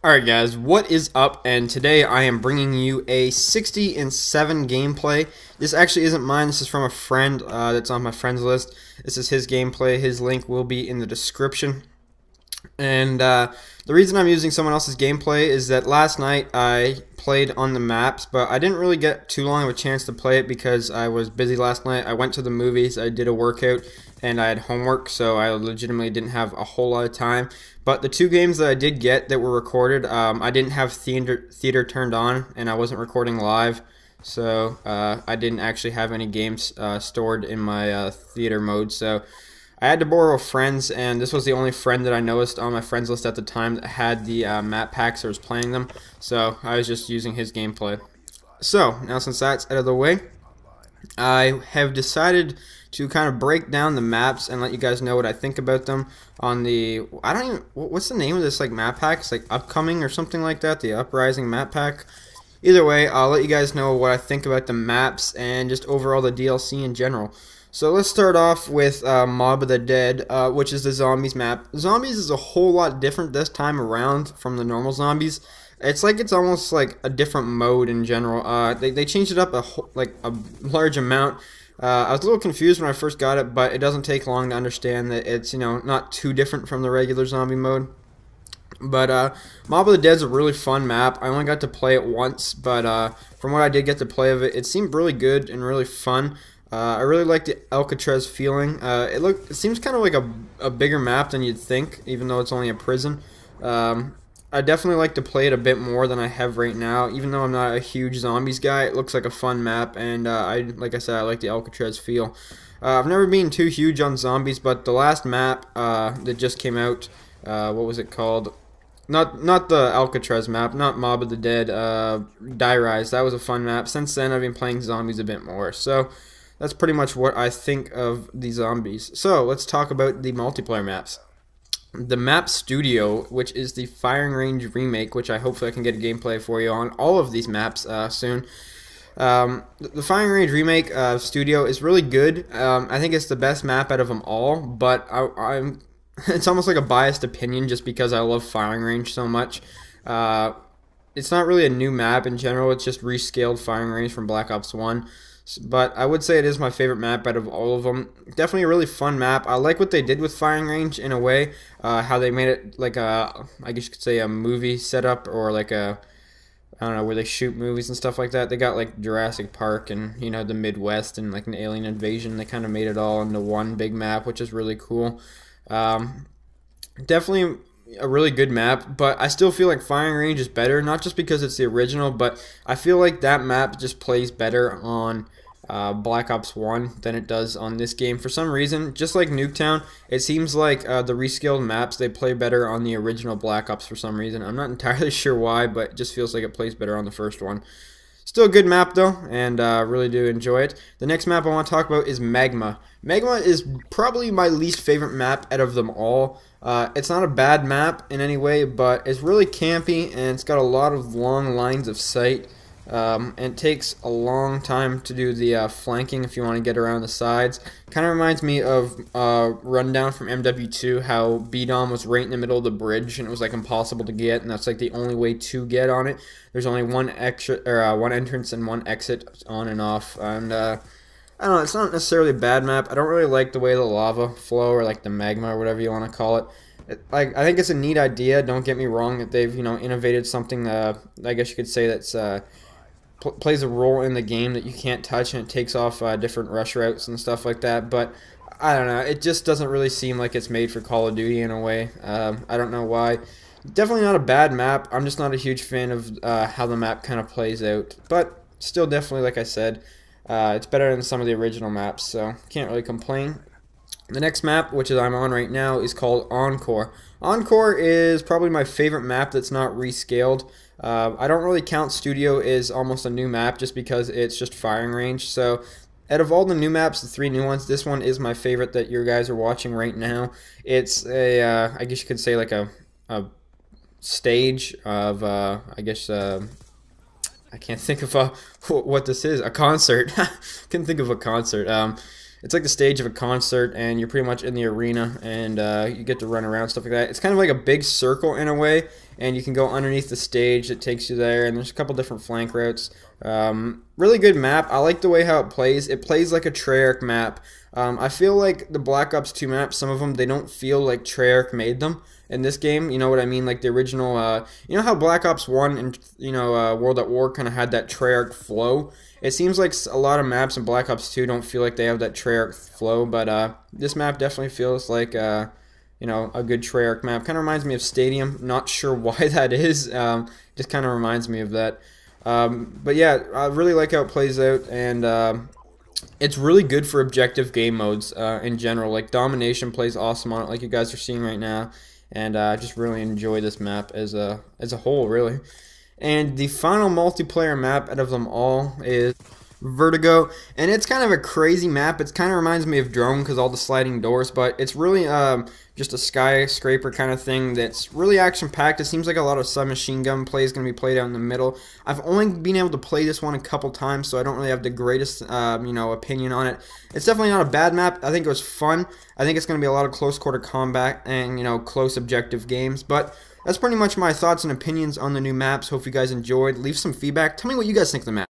Alright guys, what is up? And today I am bringing you a 60-7 gameplay. This actually isn't mine, this is from a friend that's on my friends list. This is his gameplay, his link will be in the description. And the reason I'm using someone else's gameplay is that last night I played on the maps, but I didn't really get too long of a chance to play it because I was busy last night. I went to the movies, I did a workout, and I had homework, so I legitimately didn't have a whole lot of time. But the two games that I did get that were recorded, I didn't have theater turned on, and I wasn't recording live, so I didn't actually have any games stored in my theater mode. So I had to borrow a friend's, and this was the only friend that I noticed on my friends list at the time that had the map packs or was playing them, so I was just using his gameplay. So, now since that's out of the way, I have decided to kind of break down the maps and let you guys know what I think about them on the, I don't even, what's the name of this like map pack? It's like Upcoming or something like that, the Uprising map pack. Either way, I'll let you guys know what I think about the maps and just overall the DLC in general. So let's start off with Mob of the Dead, which is the Zombies map. Zombies is a whole lot different this time around from the normal Zombies. It's like it's almost like a different mode in general. They changed it up a large amount. I was a little confused when I first got it, but it doesn't take long to understand that it's, you know, not too different from the regular zombie mode. But Mob of the Dead's a really fun map. I only got to play it once, but from what I did get to play of it, it seemed really good and really fun. I really like the Alcatraz feeling. It seems kind of like a bigger map than you'd think, even though it's only a prison. I definitely like to play it a bit more than I have right now. Even though I'm not a huge zombies guy, it looks like a fun map, and like I said, I like the Alcatraz feel. I've never been too huge on zombies, but the last map that just came out, what was it called? Not the Alcatraz map, not Mob of the Dead, Die Rise. That was a fun map. Since then, I've been playing zombies a bit more. So that's pretty much what I think of the zombies. So let's talk about the multiplayer maps. The Map Studio, which is the Firing Range remake, which hopefully I can get a gameplay for you on all of these maps soon. The Firing Range remake studio is really good. I think it's the best map out of them all, but it's almost like a biased opinion just because I love Firing Range so much. It's not really a new map in general, it's just rescaled Firing Range from Black Ops 1. But I would say it is my favorite map out of all of them. Definitely a really fun map. I like what they did with Firing Range in a way. How they made it like a, I guess you could say a movie setup, or like a, I don't know, where they shoot movies and stuff like that. They got like Jurassic Park and, you know, the Midwest and like an alien invasion. They kind of made it all into one big map, which is really cool. Definitely a really good map, but I still feel like Firing Range is better, not just because it's the original, but I feel like that map just plays better on Black Ops 1 than it does on this game. For some reason, just like Nuketown, it seems like the rescaled maps, they play better on the original Black Ops for some reason. I'm not entirely sure why, but it just feels like it plays better on the first one. Still a good map though, and really do enjoy it. The next map I want to talk about is Magma. Magma is probably my least favorite map out of them all. It's not a bad map in any way, but it's really campy and it's got a lot of long lines of sight. And it takes a long time to do the flanking if you want to get around the sides. Kind of reminds me of Rundown from MW2, how B-Dom was right in the middle of the bridge and it was like impossible to get, and that's like the only way to get on it. There's only one entrance and one exit on and off, and I don't know, it's not necessarily a bad map. I don't really like the way the lava flow, or like the magma, or whatever you want to call it. Like, I think it's a neat idea, don't get me wrong, that they've, you know, innovated something, I guess you could say that's plays a role in the game that you can't touch, and it takes off different rush routes and stuff like that. But I don't know, it just doesn't really seem like it's made for Call of Duty in a way. I don't know why. Definitely not a bad map. I'm just not a huge fan of how the map kind of plays out, but still definitely, like I said, it's better than some of the original maps, so can't really complain. The next map, which I'm on right now, is called Encore. Encore is probably my favorite map that's not rescaled. I don't really count Studio as almost a new map just because it's just Firing Range. So out of all the new maps, the three new ones, this one is my favorite that you guys are watching right now. It's a, I guess you could say like a stage of, I guess, I can't think of what this is, a concert. Can't think of a concert. it's like the stage of a concert, and you're pretty much in the arena, and you get to run around, stuff like that. It's kind of like a big circle in a way, and you can go underneath the stage that takes you there, and there's a couple different flank routes. Really good map. I like the way how it plays. It plays like a Treyarch map. I feel like the Black Ops 2 maps, some of them, they don't feel like Treyarch made them in this game. You know what I mean? Like the original, you know how Black Ops 1 and, World at War kind of had that Treyarch flow? It seems like a lot of maps in Black Ops 2 don't feel like they have that Treyarch flow, but this map definitely feels like, a good Treyarch map. Kind of reminds me of Stadium. Not sure why that is. Just kind of reminds me of that. But yeah, I really like how it plays out, and it's really good for objective game modes in general. Like Domination plays awesome on it, like you guys are seeing right now, and I just really enjoy this map as a whole, really. And the final multiplayer map out of them all is Vertigo, and it's kind of a crazy map. It kind of reminds me of Drone because all the sliding doors, but it's really just a skyscraper kind of thing that's really action-packed. It seems like a lot of submachine gun play is going to be played out in the middle. I've only been able to play this one a couple times, so I don't really have the greatest opinion on it. It's definitely not a bad map. I think it was fun. I think it's going to be a lot of close-quarter combat and close objective games, but that's pretty much my thoughts and opinions on the new maps. Hope you guys enjoyed. Leave some feedback. Tell me what you guys think of the map.